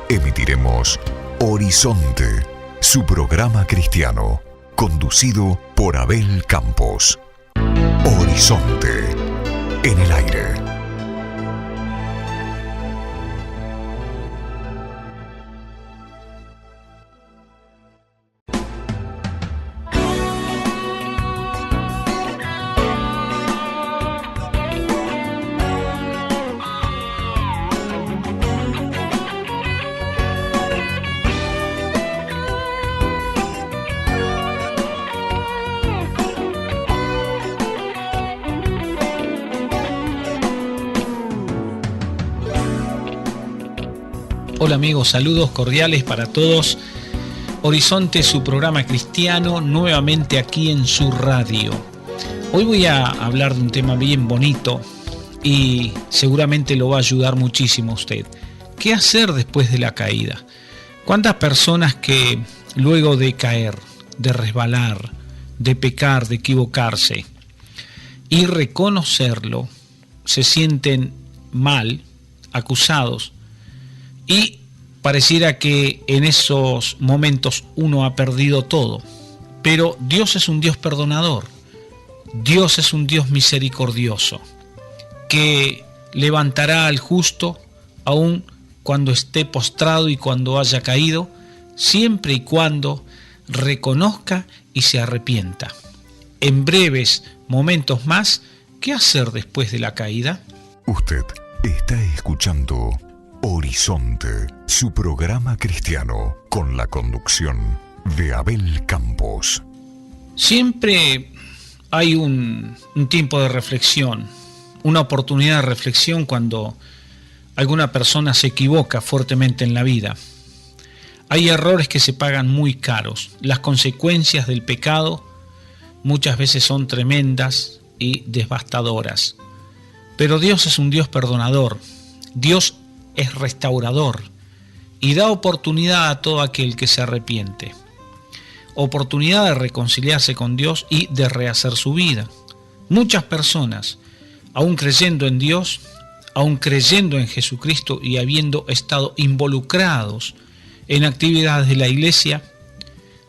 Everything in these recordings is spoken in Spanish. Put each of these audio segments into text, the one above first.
emitiremos Horizonte, su programa cristiano, conducido por Abel Campos. Horizonte, en el aire. Hola amigos, saludos cordiales para todos. Horizonte, su programa cristiano, nuevamente aquí en su radio. Hoy voy a hablar de un tema bien bonito y seguramente lo va a ayudar muchísimo a usted. ¿Qué hacer después de la caída? ¿Cuántas personas que luego de caer, de resbalar, de pecar, de equivocarse y reconocerlo, se sienten mal, acusados? Y pareciera que en esos momentos uno ha perdido todo. Pero Dios es un Dios perdonador. Dios es un Dios misericordioso, que levantará al justo aun cuando esté postrado y cuando haya caído, siempre y cuando reconozca y se arrepienta. En breves momentos más, ¿qué hacer después de la caída? Usted está escuchando Horizonte, su programa cristiano, con la conducción de Abel Campos. Siempre hay un tiempo de reflexión, una oportunidad de reflexión cuando alguna persona se equivoca fuertemente en la vida. Hay errores que se pagan muy caros. Las consecuencias del pecado muchas veces son tremendas y devastadoras. Pero Dios es un Dios perdonador. Dios es restaurador y da oportunidad a todo aquel que se arrepiente. Oportunidad de reconciliarse con Dios y de rehacer su vida. Muchas personas, aún creyendo en Dios, aún creyendo en Jesucristo y habiendo estado involucrados en actividades de la iglesia,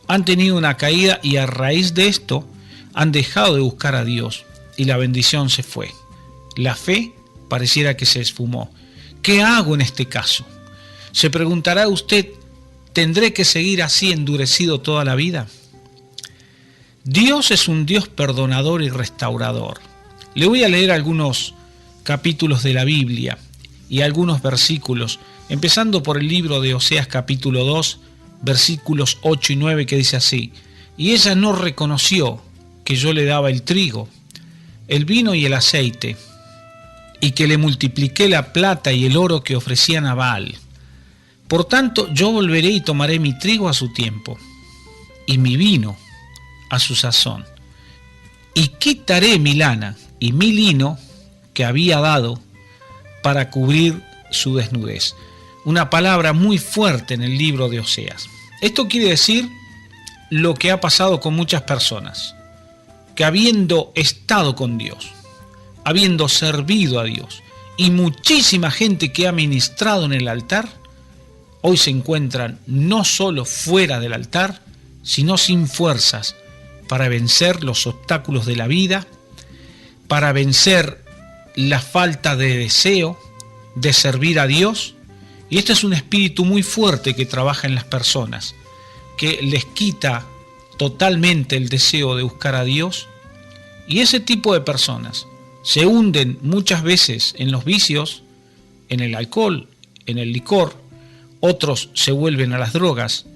han tenido una caída y a raíz de esto han dejado de buscar a Dios y la bendición se fue. La fe pareciera que se esfumó. ¿Qué hago en este caso? Se preguntará usted, ¿tendré que seguir así endurecido toda la vida? Dios es un Dios perdonador y restaurador. Le voy a leer algunos capítulos de la Biblia y algunos versículos, empezando por el libro de Oseas capítulo 2, versículos 8 y 9, que dice así: Y ella no reconoció que yo le daba el trigo, el vino y el aceite, y que le multipliqué la plata y el oro que ofrecían a Baal. Por tanto, yo volveré y tomaré mi trigo a su tiempo, y mi vino a su sazón, y quitaré mi lana y mi lino que había dado para cubrir su desnudez. Una palabra muy fuerte en el libro de Oseas. Esto quiere decir lo que ha pasado con muchas personas, que habiendo estado con Dios, habiendo servido a Dios, y muchísima gente que ha ministrado en el altar, hoy se encuentran no solo fuera del altar, sino sin fuerzas para vencer los obstáculos de la vida, para vencer la falta de deseo de servir a Dios. Y este es un espíritu muy fuerte que trabaja en las personas, que les quita totalmente el deseo de buscar a Dios. Y ese tipo de personas se hunden muchas veces en los vicios, en el alcohol, en el licor. Otros se vuelven a las drogas,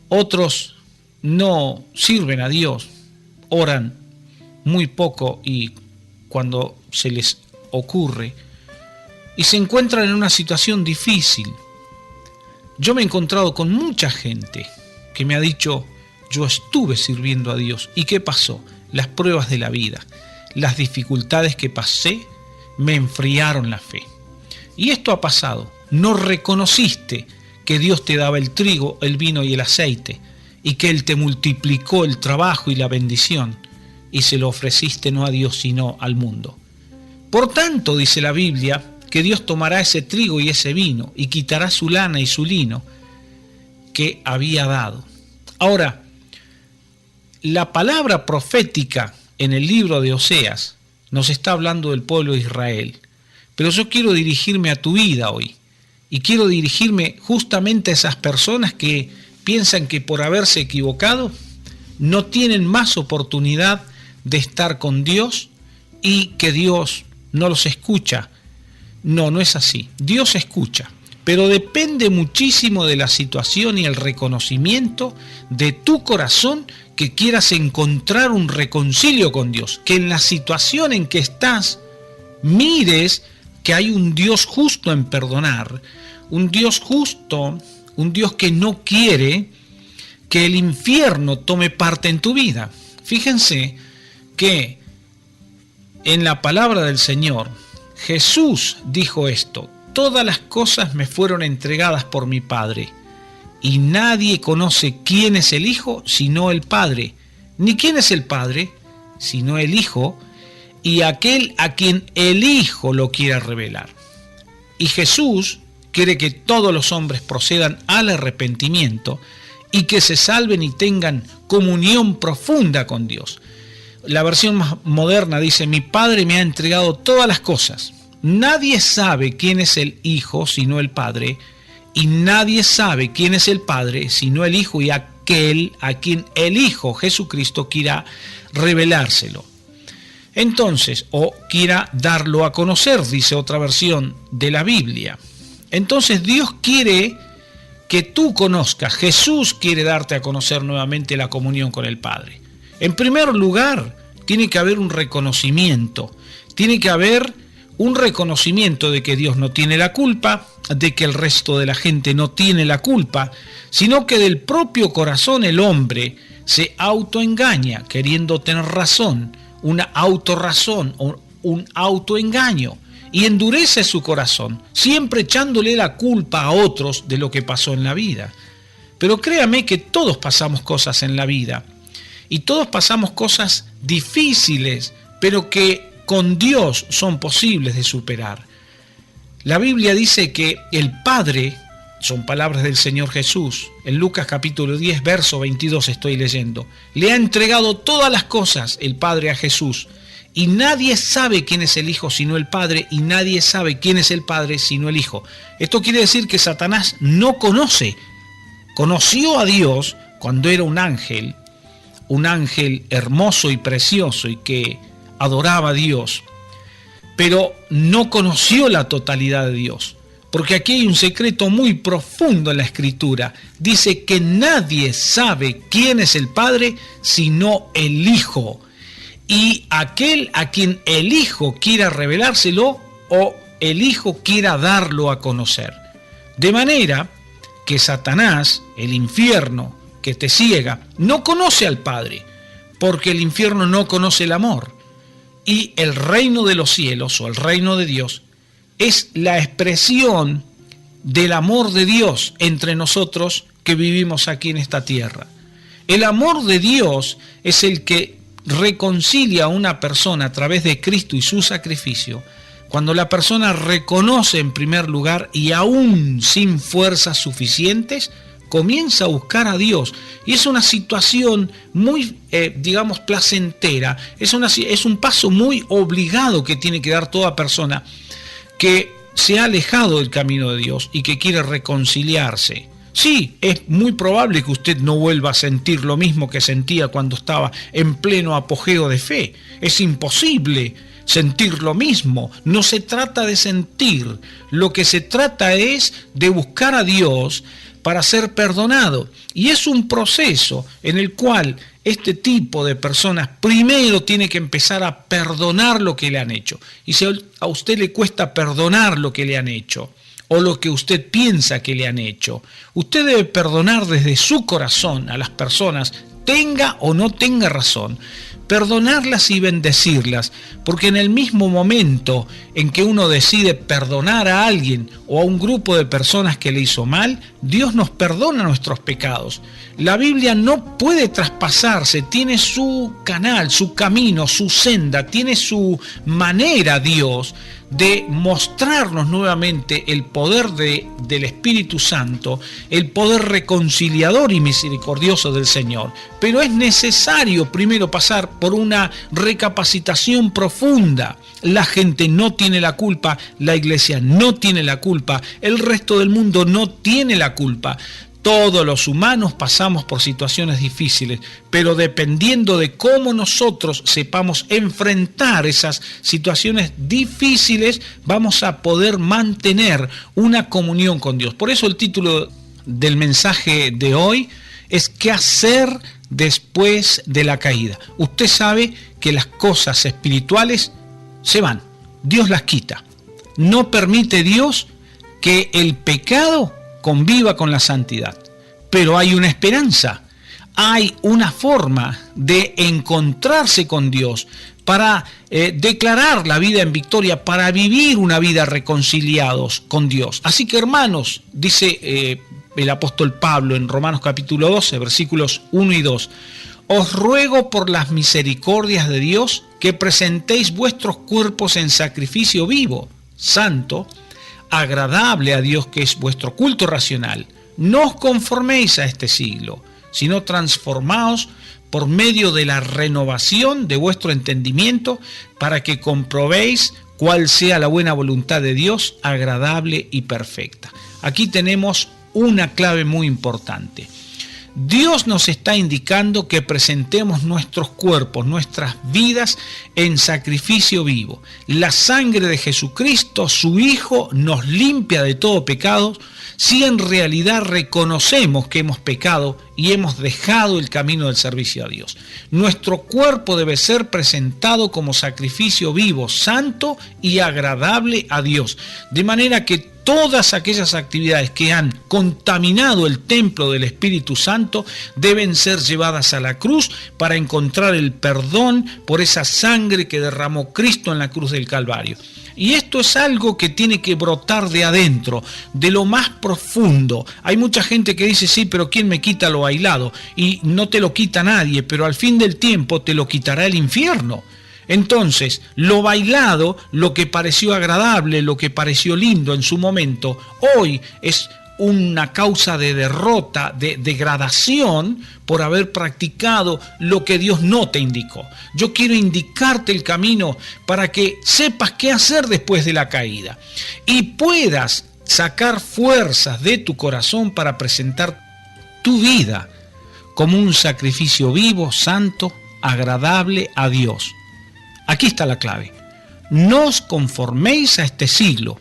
otros no sirven a Dios, oran muy poco y cuando se les ocurre, y se encuentran en una situación difícil. Yo me he encontrado con mucha gente que me ha dicho: yo estuve sirviendo a Dios, ¿y qué pasó? Las pruebas de la vida, las dificultades que pasé me enfriaron la fe. Y esto ha pasado. No reconociste que Dios te daba el trigo, el vino y el aceite, y que Él te multiplicó el trabajo y la bendición, y se lo ofreciste no a Dios sino al mundo. Por tanto, dice la Biblia, que Dios tomará ese trigo y ese vino y quitará su lana y su lino que había dado. Ahora, la palabra profética en el libro de Oseas nos está hablando del pueblo de Israel, pero yo quiero dirigirme a tu vida hoy y quiero dirigirme justamente a esas personas que piensan que por haberse equivocado no tienen más oportunidad de estar con Dios y que Dios no los escucha. No, no es así. Dios escucha, pero depende muchísimo de la situación y el reconocimiento de tu corazón que quieras encontrar un reconcilio con Dios, que en la situación en que estás mires que hay un Dios justo en perdonar, un Dios justo, un Dios que no quiere que el infierno tome parte en tu vida. Fíjense que en la palabra del Señor, Jesús dijo esto: todas las cosas me fueron entregadas por mi Padre, y nadie conoce quién es el Hijo sino el Padre, ni quién es el Padre sino el Hijo, y aquel a quien el Hijo lo quiera revelar. Y Jesús quiere que todos los hombres procedan al arrepentimiento y que se salven y tengan comunión profunda con Dios. La versión más moderna dice: mi Padre me ha entregado todas las cosas. Nadie sabe quién es el Hijo sino el Padre, y nadie sabe quién es el Padre sino el Hijo y aquel a quien el Hijo Jesucristo quiera revelárselo. Entonces, o quiera darlo a conocer, dice otra versión de la Biblia. Entonces Dios quiere que tú conozcas, Jesús quiere darte a conocer nuevamente la comunión con el Padre. En primer lugar, tiene que haber un reconocimiento, tiene que haber un reconocimiento de que Dios no tiene la culpa, de que el resto de la gente no tiene la culpa, sino que del propio corazón el hombre se autoengaña queriendo tener razón, una autorrazón o un autoengaño, y endurece su corazón, siempre echándole la culpa a otros de lo que pasó en la vida. Pero créame que todos pasamos cosas en la vida, y todos pasamos cosas difíciles, pero que con Dios son posibles de superar. La Biblia dice que el Padre, son palabras del Señor Jesús, en Lucas capítulo 10, verso 22 estoy leyendo, le ha entregado todas las cosas el Padre a Jesús, y nadie sabe quién es el Hijo sino el Padre, y nadie sabe quién es el Padre sino el Hijo. Esto quiere decir que Satanás no conoció a Dios cuando era un ángel hermoso y precioso y que adoraba a Dios, pero no conoció la totalidad de Dios, porque aquí hay un secreto muy profundo en la Escritura. Dice que nadie sabe quién es el Padre sino el Hijo, y aquel a quien el Hijo quiera revelárselo o el Hijo quiera darlo a conocer. De manera que Satanás, el infierno que te ciega, no conoce al Padre, porque el infierno no conoce el amor. Y el reino de los cielos, o el reino de Dios, es la expresión del amor de Dios entre nosotros que vivimos aquí en esta tierra. El amor de Dios es el que reconcilia a una persona a través de Cristo y su sacrificio, cuando la persona reconoce en primer lugar y aún sin fuerzas suficientes, comienza a buscar a Dios. Y es una situación muy, placentera, es un paso muy obligado que tiene que dar toda persona que se ha alejado del camino de Dios y que quiere reconciliarse. Sí, es muy probable que usted no vuelva a sentir lo mismo que sentía cuando estaba en pleno apogeo de fe. Es imposible sentir lo mismo. No se trata de sentir, lo que se trata es de buscar a Dios para ser perdonado. Y es un proceso en el cual este tipo de personas primero tiene que empezar a perdonar lo que le han hecho. Y si a usted le cuesta perdonar lo que le han hecho, o lo que usted piensa que le han hecho, usted debe perdonar desde su corazón a las personas, tenga o no tenga razón, perdonarlas y bendecirlas, porque en el mismo momento en que uno decide perdonar a alguien o a un grupo de personas que le hizo mal, Dios nos perdona nuestros pecados. La Biblia no puede traspasarse, tiene su canal, su camino, su senda, tiene su manera, Dios, de mostrarnos nuevamente el poder del Espíritu Santo, el poder reconciliador y misericordioso del Señor. Pero es necesario primero pasar por una recapacitación profunda. La gente no tiene la culpa, la iglesia no tiene la culpa, el resto del mundo no tiene la culpa. Todos los humanos pasamos por situaciones difíciles, pero dependiendo de cómo nosotros sepamos enfrentar esas situaciones difíciles, vamos a poder mantener una comunión con Dios. Por eso el título del mensaje de hoy es ¿qué hacer después de la caída? Usted sabe que las cosas espirituales se van, Dios las quita. No permite Dios que el pecado conviva con la santidad. Pero hay una esperanza, hay una forma de encontrarse con Dios para declarar la vida en victoria, para vivir una vida reconciliados con Dios. Así que, hermanos, dice el apóstol Pablo en Romanos capítulo 12, versículos 1 y 2, os ruego por las misericordias de Dios que presentéis vuestros cuerpos en sacrificio vivo, santo, agradable a Dios, que es vuestro culto racional. No os conforméis a este siglo, sino transformaos por medio de la renovación de vuestro entendimiento, para que comprobéis cuál sea la buena voluntad de Dios, agradable y perfecta. Aquí tenemos una clave muy importante. Dios nos está indicando que presentemos nuestros cuerpos, nuestras vidas en sacrificio vivo. La sangre de Jesucristo, su Hijo, nos limpia de todo pecado si en realidad reconocemos que hemos pecado y hemos dejado el camino del servicio a Dios. Nuestro cuerpo debe ser presentado como sacrificio vivo, santo y agradable a Dios, de manera que todas aquellas actividades que han contaminado el templo del Espíritu Santo deben ser llevadas a la cruz para encontrar el perdón por esa sangre que derramó Cristo en la cruz del Calvario. Y esto es algo que tiene que brotar de adentro, de lo más profundo. Hay mucha gente que dice, sí, pero ¿quién me quita lo bailado? Y no te lo quita nadie, pero al fin del tiempo te lo quitará el infierno. Entonces, lo bailado, lo que pareció agradable, lo que pareció lindo en su momento, hoy es una causa de derrota, de degradación por haber practicado lo que Dios no te indicó. Yo quiero indicarte el camino para que sepas qué hacer después de la caída y puedas sacar fuerzas de tu corazón para presentar tu vida como un sacrificio vivo, santo, agradable a Dios. Aquí está la clave. No os conforméis a este siglo,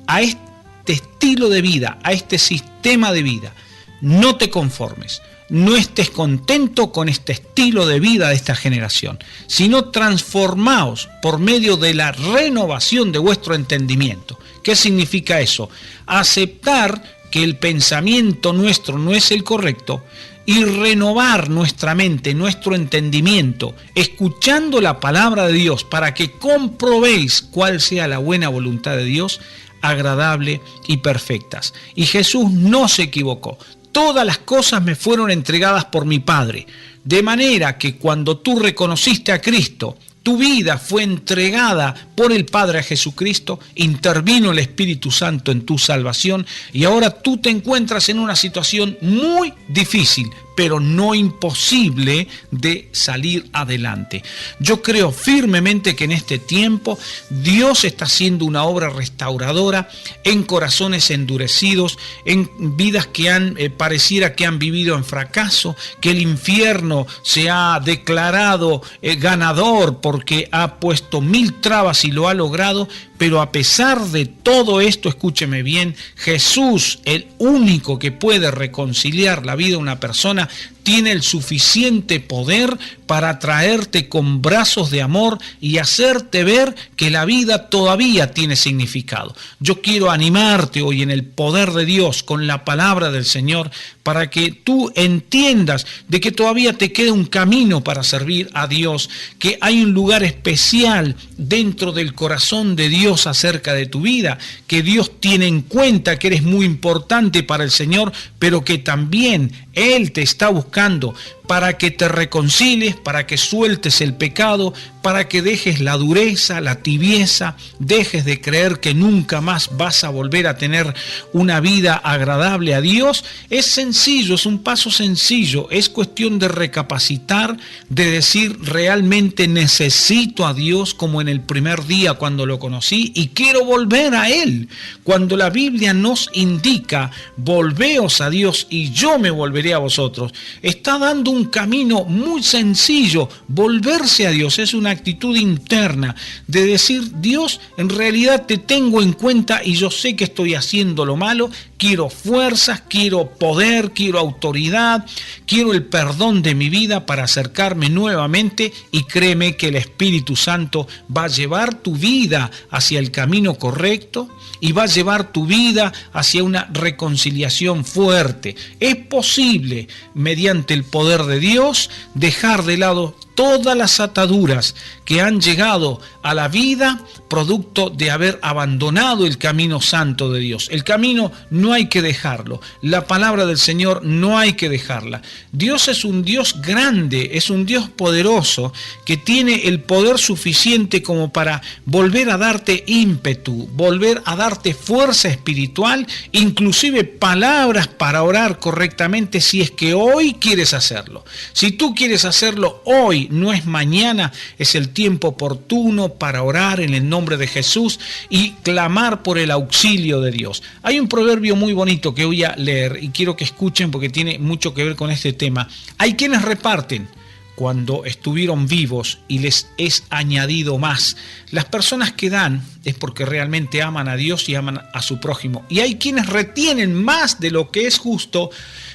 a este estilo de vida, a este sistema de vida. No te conformes, no estés contento con este estilo de vida de esta generación, sino transformaos por medio de la renovación de vuestro entendimiento. ¿Qué significa eso? Aceptar que el pensamiento nuestro no es el correcto y renovar nuestra mente, nuestro entendimiento, escuchando la palabra de Dios para que comprobéis cuál sea la buena voluntad de Dios, agradable y perfectas. Y Jesús no se equivocó. Todas las cosas me fueron entregadas por mi Padre. De manera que cuando tú reconociste a Cristo, tu vida fue entregada por el Padre a Jesucristo, intervino el Espíritu Santo en tu salvación y ahora tú te encuentras en una situación muy difícil, pero no imposible de salir adelante. Yo creo firmemente que en este tiempo Dios está haciendo una obra restauradora en corazones endurecidos, en vidas que pareciera que han vivido en fracaso, que el infierno se ha declarado ganador porque ha puesto 1000 trabas y lo ha logrado. Pero a pesar de todo esto, escúcheme bien, Jesús, el único que puede reconciliar la vida de una persona, tiene el suficiente poder para traerte con brazos de amor y hacerte ver que la vida todavía tiene significado. Yo quiero animarte hoy en el poder de Dios con la palabra del Señor para que tú entiendas de que todavía te queda un camino para servir a Dios, que hay un lugar especial dentro del corazón de Dios acerca de tu vida, que Dios tiene en cuenta que eres muy importante para el Señor, pero que también Él te está buscando para que te reconcilies, para que sueltes el pecado, para que dejes la dureza, la tibieza, dejes de creer que nunca más vas a volver a tener una vida agradable a Dios. Es sencillo, es un paso sencillo, es cuestión de recapacitar, de decir realmente necesito a Dios como en el primer día cuando lo conocí y quiero volver a Él. Cuando la Biblia nos indica, volveos a Dios y yo me volveré a vosotros, está dando un camino muy sencillo. Volverse a Dios es una actitud interna de decir, Dios, en realidad te tengo en cuenta y yo sé que estoy haciendo lo malo, quiero fuerzas, quiero poder, quiero autoridad, quiero el perdón de mi vida para acercarme nuevamente, y créeme que el Espíritu Santo va a llevar tu vida hacia el camino correcto y va a llevar tu vida hacia una reconciliación fuerte. Es posible, mediante el poder de Dios, dejar de lado todas las ataduras que han llegado a la vida producto de haber abandonado el camino santo de Dios. El camino no hay que dejarlo. La palabra del Señor no hay que dejarla. Dios es un Dios grande, es un Dios poderoso que tiene el poder suficiente como para volver a darte ímpetu, volver a darte fuerza espiritual, inclusive palabras para orar correctamente si es que hoy quieres hacerlo. Si tú quieres hacerlo hoy, no es mañana, es el tiempo oportuno para orar en el nombre de Jesús y clamar por el auxilio de Dios. Hay un proverbio muy bonito que voy a leer y quiero que escuchen porque tiene mucho que ver con este tema. Hay quienes reparten cuando estuvieron vivos y les es añadido más. Las personas que dan es porque realmente aman a Dios y aman a su prójimo. Y hay quienes retienen más de lo que es justo,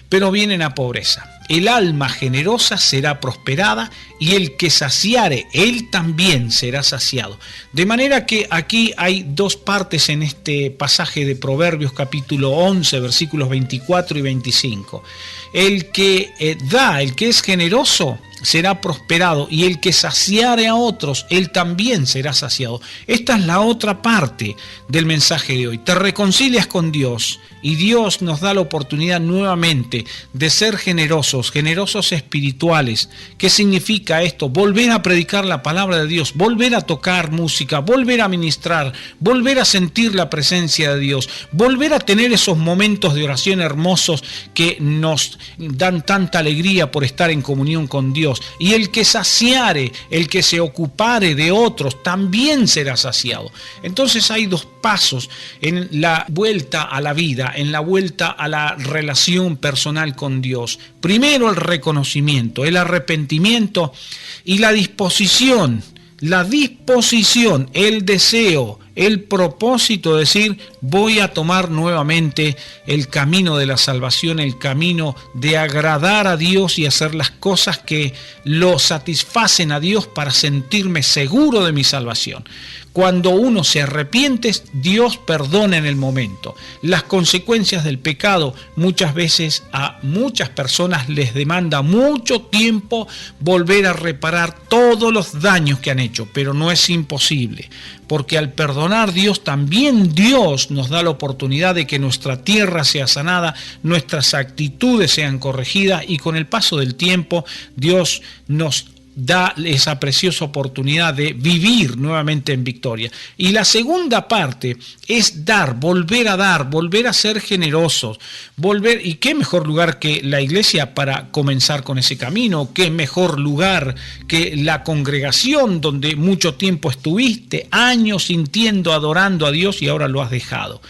pero vienen a pobreza. El alma generosa será prosperada y el que saciare, él también será saciado. De manera que aquí hay dos partes en este pasaje de Proverbios capítulo 11, versículos 24 y 25. El que da, el que es generoso, será prosperado, y el que saciare a otros, él también será saciado. Esta es la otra parte del mensaje de hoy. Te reconcilias con Dios y Dios nos da la oportunidad nuevamente de ser generosos, generosos espirituales. ¿Qué significa esto? Volver a predicar la palabra de Dios, volver a tocar música, volver a ministrar, volver a sentir la presencia de Dios, volver a tener esos momentos de oración hermosos que nos dan tanta alegría por estar en comunión con Dios. Y el que saciare, el que se ocupare de otros, también será saciado. Entonces hay dos pasos en la vuelta a la vida, en la vuelta a la relación personal con Dios. Primero el reconocimiento, el arrepentimiento y la disposición, el deseo, el propósito de decir, voy a tomar nuevamente el camino de la salvación, el camino de agradar a Dios y hacer las cosas que lo satisfacen a Dios para sentirme seguro de mi salvación. Cuando uno se arrepiente, Dios perdona en el momento. Las consecuencias del pecado muchas veces a muchas personas les demanda mucho tiempo volver a reparar todos los daños que han hecho, pero no es imposible, porque al perdonar Dios nos da la oportunidad de que nuestra tierra sea sanada, nuestras actitudes sean corregidas, y con el paso del tiempo Dios nos da esa preciosa oportunidad de vivir nuevamente en victoria. Y la segunda parte es dar, volver a ser generosos, y qué mejor lugar que la iglesia para comenzar con ese camino, qué mejor lugar que la congregación donde mucho tiempo estuviste, años sintiendo, adorando a Dios, y ahora lo has dejado.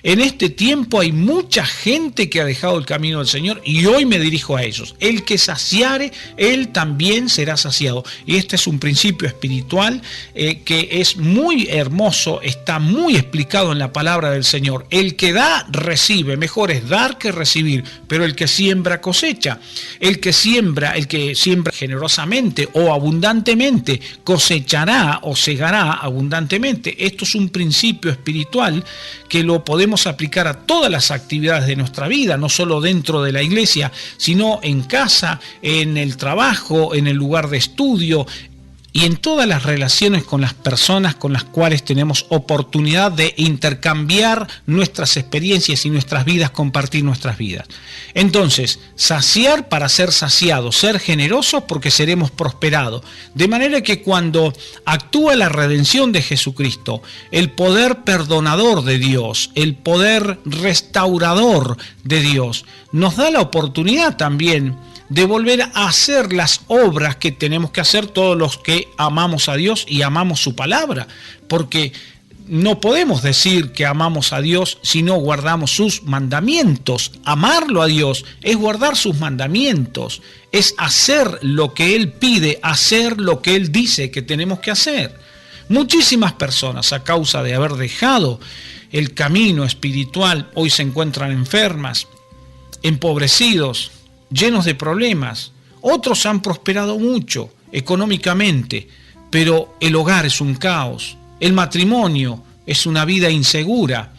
En este tiempo hay mucha gente que ha dejado el camino del Señor y hoy me dirijo a ellos. El que saciare, él también será saciado. saciado. Y este es un principio espiritual que es muy hermoso, está muy explicado en la palabra del Señor. El que da, recibe. Mejor es dar que recibir, pero el que siembra, cosecha. El que siembra generosamente o abundantemente, cosechará o segará abundantemente. Esto es un principio espiritual que lo podemos aplicar a todas las actividades de nuestra vida, no solo dentro de la iglesia, sino en casa, en el trabajo, en el lugar de estudio y en todas las relaciones con las personas con las cuales tenemos oportunidad de intercambiar nuestras experiencias y nuestras vidas, compartir nuestras vidas. Entonces, saciar para ser saciados, ser generosos porque seremos prosperados. De manera que cuando actúa la redención de Jesucristo, el poder perdonador de Dios, el poder restaurador de Dios, nos da la oportunidad también de volver a hacer las obras que tenemos que hacer todos los que amamos a Dios y amamos su palabra, porque no podemos decir que amamos a Dios si no guardamos sus mandamientos. Amarlo a Dios es guardar sus mandamientos, es hacer lo que Él pide, hacer lo que Él dice que tenemos que hacer. Muchísimas personas, a causa de haber dejado el camino espiritual, hoy se encuentran enfermas, empobrecidos, llenos de problemas. Otros han prosperado mucho económicamente, pero el hogar es un caos, el matrimonio es una vida insegura.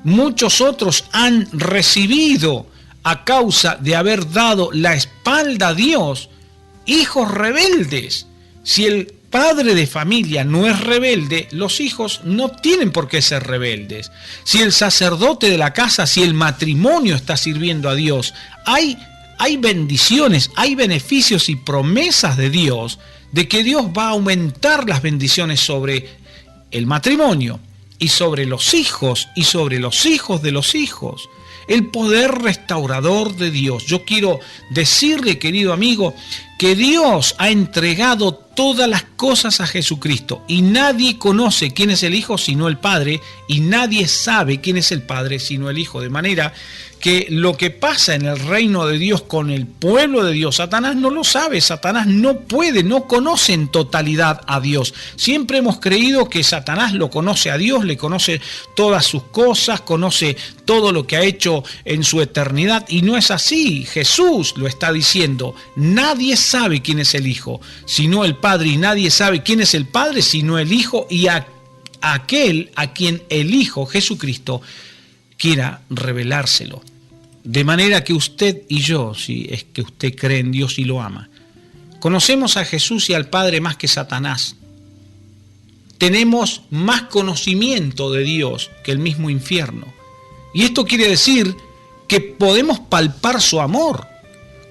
Muchos otros han recibido, a causa de haber dado la espalda a Dios, hijos rebeldes. Si el padre de familia no es rebelde, los hijos no tienen por qué ser rebeldes. Si el sacerdote de la casa, si el matrimonio está sirviendo a Dios, hay bendiciones, hay beneficios y promesas de Dios, de que Dios va a aumentar las bendiciones sobre el matrimonio y sobre los hijos y sobre los hijos de los hijos. El poder restaurador de Dios. Yo quiero decirle, querido amigo, que Dios ha entregado todas las cosas a Jesucristo y nadie conoce quién es el Hijo sino el Padre y nadie sabe quién es el Padre sino el Hijo. De manera que lo que pasa en el reino de Dios con el pueblo de Dios, Satanás no lo sabe, Satanás no puede, no conoce en totalidad a Dios. Siempre hemos creído que Satanás lo conoce a Dios, le conoce todas sus cosas, conoce todo lo que ha hecho en su eternidad y no es así. Jesús lo está diciendo, nadie sabe quién es el Hijo sino el Padre y nadie sabe quién es el Padre sino el Hijo y aquel a quien el Hijo Jesucristo quiera revelárselo. De manera que usted y yo, si es que usted cree en Dios y lo ama, conocemos a Jesús y al Padre más que Satanás. Tenemos más conocimiento de Dios que el mismo infierno. Y esto quiere decir que podemos palpar su amor.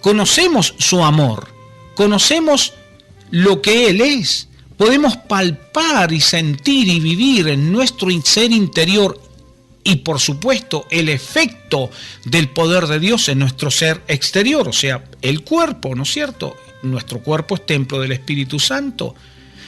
Conocemos su amor. Conocemos lo que Él es. Podemos palpar y sentir y vivir en nuestro ser interior y por supuesto el efecto del poder de Dios en nuestro ser exterior, o sea, el cuerpo, ¿no es cierto? Nuestro cuerpo es templo del Espíritu Santo,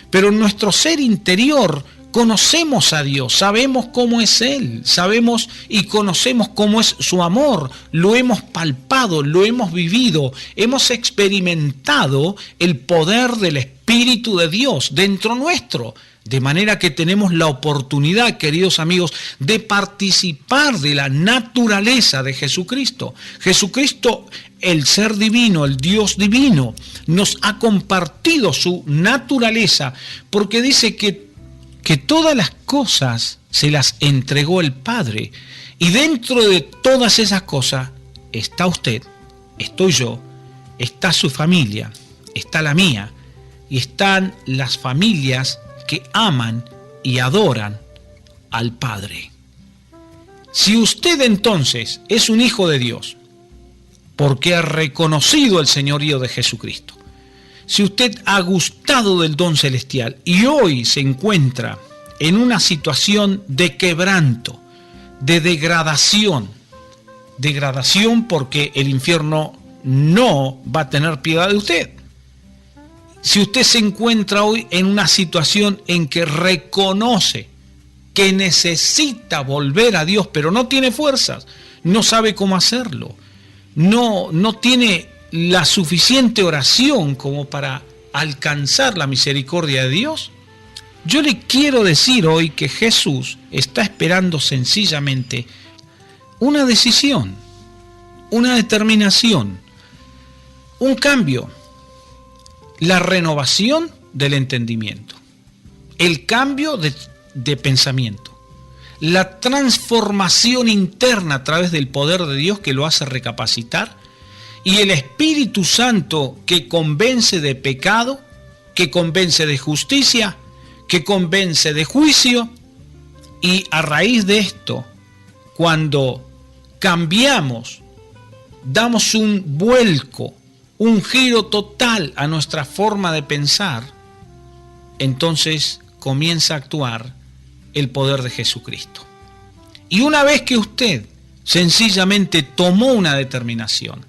pero en nuestro ser interior conocemos a Dios, sabemos cómo es Él, sabemos y conocemos cómo es su amor, lo hemos palpado, lo hemos vivido, hemos experimentado el poder del Espíritu de Dios dentro nuestro. De manera que tenemos la oportunidad, queridos amigos, de participar de la naturaleza de Jesucristo. Jesucristo, el ser divino, el Dios divino, nos ha compartido su naturaleza porque dice que todas las cosas se las entregó el Padre. Y dentro de todas esas cosas está usted, estoy yo, está su familia, está la mía y están las familias que aman y adoran al Padre. Si usted entonces es un hijo de Dios, porque ha reconocido el señorío de Jesucristo, si usted ha gustado del don celestial y hoy se encuentra en una situación de quebranto, de degradación porque el infierno no va a tener piedad de usted. Si usted se encuentra hoy en una situación en que reconoce que necesita volver a Dios, pero no tiene fuerzas, no sabe cómo hacerlo, no tiene la suficiente oración como para alcanzar la misericordia de Dios? Yo le quiero decir hoy que Jesús está esperando sencillamente una decisión, una determinación, un cambio, la renovación del entendimiento, el cambio de pensamiento, la transformación interna a través del poder de Dios que lo hace recapacitar, y el Espíritu Santo que convence de pecado, que convence de justicia, que convence de juicio. Y a raíz de esto, cuando cambiamos, damos un vuelco, un giro total a nuestra forma de pensar, entonces comienza a actuar el poder de Jesucristo. Y una vez que usted sencillamente tomó una determinación,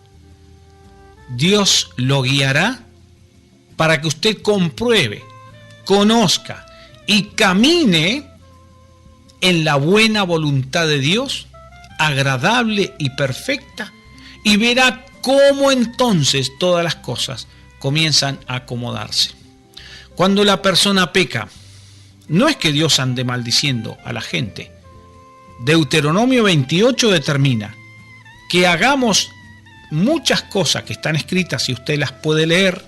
Dios lo guiará para que usted compruebe, conozca y camine en la buena voluntad de Dios, agradable y perfecta, y verá cómo entonces todas las cosas comienzan a acomodarse. Cuando la persona peca, no es que Dios ande maldiciendo a la gente. Deuteronomio 28 determina que hagamos muchas cosas que están escritas, y usted las puede leer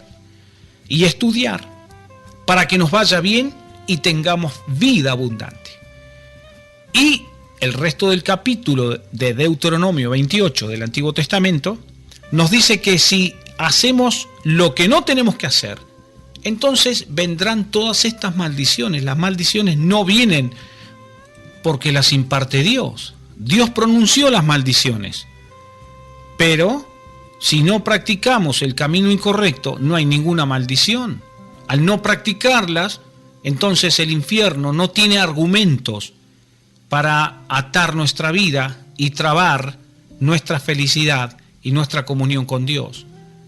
y estudiar, para que nos vaya bien y tengamos vida abundante. Y el resto del capítulo de Deuteronomio 28 del Antiguo Testamento nos dice que si hacemos lo que no tenemos que hacer, entonces vendrán todas estas maldiciones. Las maldiciones no vienen porque las imparte Dios. Dios pronunció las maldiciones. Pero si no practicamos el camino incorrecto, no hay ninguna maldición. Al no practicarlas, entonces el infierno no tiene argumentos para atar nuestra vida y trabar nuestra felicidad y nuestra comunión con Dios.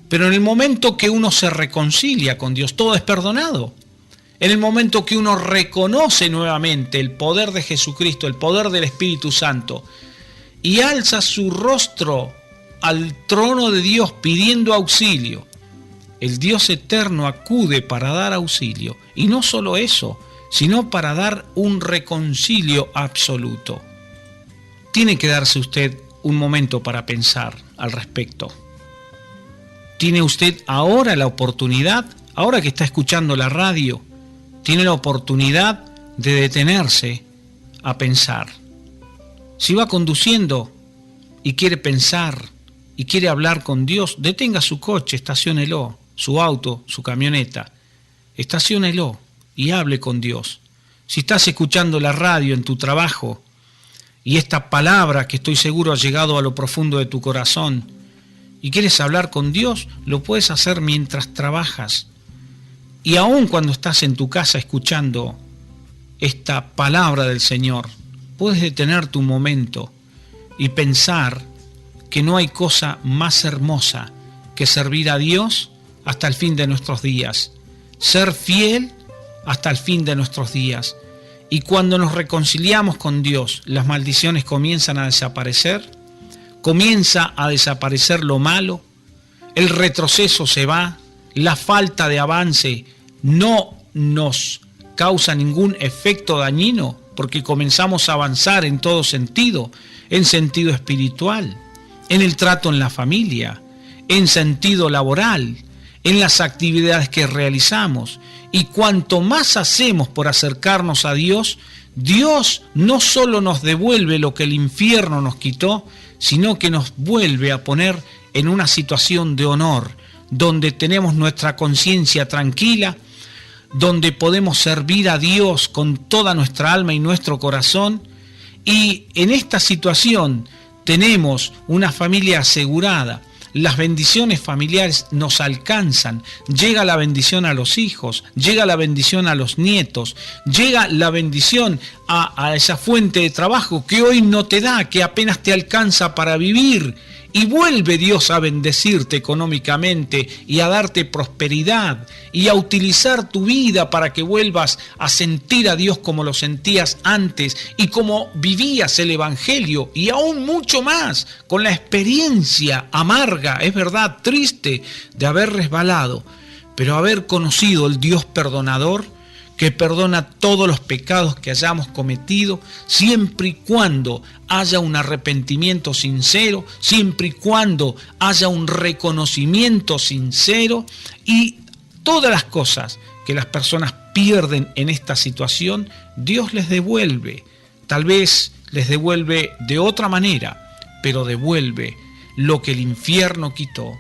Pero en el momento que uno se reconcilia con Dios, todo es perdonado. En el momento que uno reconoce nuevamente el poder de Jesucristo, el poder del Espíritu Santo, y alza su rostro al trono de Dios pidiendo auxilio, el Dios eterno acude para dar auxilio. Y no solo eso, sino para dar un reconcilio absoluto. Tiene que darse usted un momento para pensar al respecto. Tiene usted ahora la oportunidad, ahora que está escuchando la radio, tiene la oportunidad de detenerse a pensar. Si va conduciendo y quiere pensar y quiere hablar con Dios, detenga su coche, estaciónelo, su auto, su camioneta, estaciónelo y hable con Dios. Si estás escuchando la radio en tu trabajo y esta palabra que estoy seguro ha llegado a lo profundo de tu corazón y quieres hablar con Dios, lo puedes hacer mientras trabajas. Y aun cuando estás en tu casa escuchando esta palabra del Señor, puedes detenerte un momento y pensar que no hay cosa más hermosa que servir a Dios hasta el fin de nuestros días, ser fiel hasta el fin de nuestros días. Y cuando nos reconciliamos con Dios, las maldiciones comienzan a desaparecer, comienza a desaparecer lo malo, el retroceso se va, la falta de avance no nos causa ningún efecto dañino, porque comenzamos a avanzar en todo sentido, en sentido espiritual, en el trato en la familia, en sentido laboral, en las actividades que realizamos. Y cuanto más hacemos por acercarnos a Dios, Dios no solo nos devuelve lo que el infierno nos quitó, sino que nos vuelve a poner en una situación de honor, donde tenemos nuestra conciencia tranquila, donde podemos servir a Dios con toda nuestra alma y nuestro corazón. Y en esta situación tenemos una familia asegurada. Las bendiciones familiares nos alcanzan, llega la bendición a los hijos, llega la bendición a los nietos, llega la bendición a esa fuente de trabajo que hoy no te da, que apenas te alcanza para vivir, y vuelve Dios a bendecirte económicamente y a darte prosperidad y a utilizar tu vida para que vuelvas a sentir a Dios como lo sentías antes y como vivías el Evangelio, y aún mucho más con la experiencia amarga, es verdad, triste, de haber resbalado, pero haber conocido el Dios perdonador, que perdona todos los pecados que hayamos cometido, siempre y cuando haya un arrepentimiento sincero, siempre y cuando haya un reconocimiento sincero, y todas las cosas que las personas pierden en esta situación, Dios les devuelve. Tal vez les devuelve de otra manera, pero devuelve lo que el infierno quitó.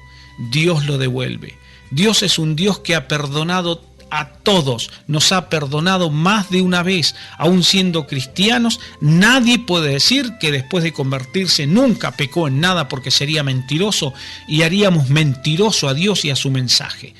Dios lo devuelve. Dios es un Dios que ha perdonado a todos, nos ha perdonado más de una vez. Aún siendo cristianos, nadie puede decir que después de convertirse nunca pecó en nada, porque sería mentiroso y haríamos mentiroso a Dios y a su mensaje.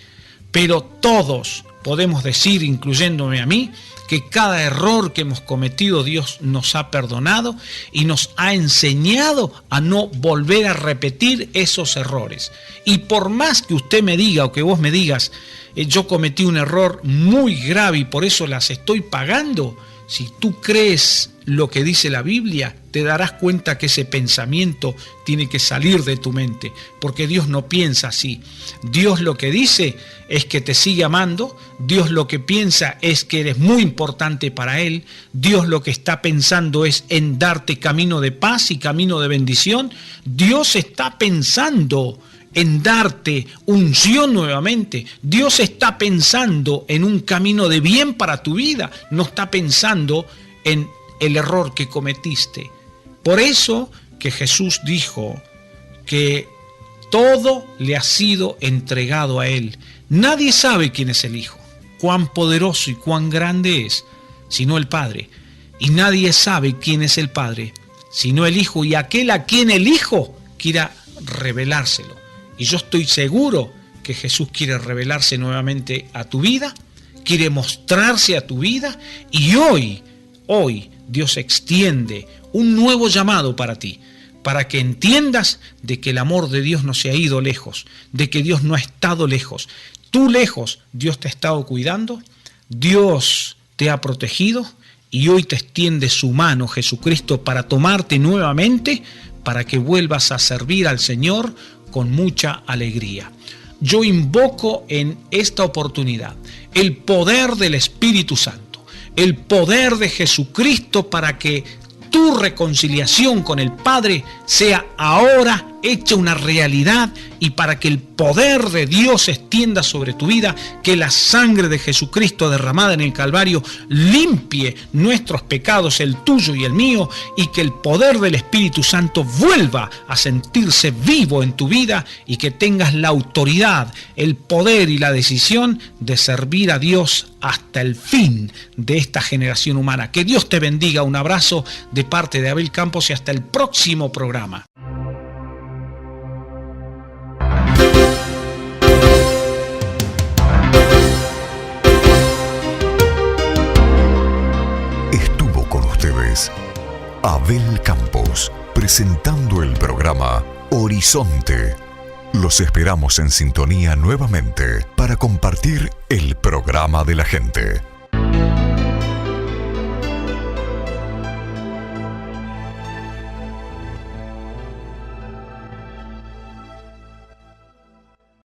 Pero todos podemos decir, incluyéndome a mí, que cada error que hemos cometido Dios nos ha perdonado y nos ha enseñado a no volver a repetir esos errores. Y por más que usted me diga o que vos me digas, yo cometí un error muy grave y por eso las estoy pagando, si tú crees lo que dice la Biblia, te darás cuenta que ese pensamiento tiene que salir de tu mente, porque Dios no piensa así. Dios lo que dice es que te sigue amando. Dios lo que piensa es que eres muy importante para Él. Dios lo que está pensando es en darte camino de paz y camino de bendición. Dios está pensando en darte unción nuevamente. Dios está pensando en un camino de bien para tu vida. No está pensando en el error que cometiste. Por eso que Jesús dijo que todo le ha sido entregado a Él. Nadie sabe quién es el Hijo, cuán poderoso y cuán grande es, sino el Padre. Y nadie sabe quién es el Padre, sino el Hijo, y aquel a quien el Hijo quiera revelárselo. Y yo estoy seguro que Jesús quiere revelarse nuevamente a tu vida, quiere mostrarse a tu vida, y hoy Dios extiende un nuevo llamado para ti, para que entiendas de que el amor de Dios no se ha ido lejos, de que Dios no ha estado lejos. Tú lejos, Dios te ha estado cuidando, Dios te ha protegido, y hoy te extiende su mano, Jesucristo, para tomarte nuevamente, para que vuelvas a servir al Señor con mucha alegría. Yo invoco en esta oportunidad el poder del Espíritu Santo, el poder de Jesucristo, para que tu reconciliación con el Padre sea ahora hecha una realidad, y para que el poder de Dios se extienda sobre tu vida, que la sangre de Jesucristo derramada en el Calvario limpie nuestros pecados, el tuyo y el mío, y que el poder del Espíritu Santo vuelva a sentirse vivo en tu vida, y que tengas la autoridad, el poder y la decisión de servir a Dios hasta el fin de esta generación humana. Que Dios te bendiga. Un abrazo de parte de Abel Campos y hasta el próximo programa. Estuvo con ustedes Abel Campos, presentando el programa Horizonte. Los esperamos en sintonía nuevamente para compartir el programa de la gente.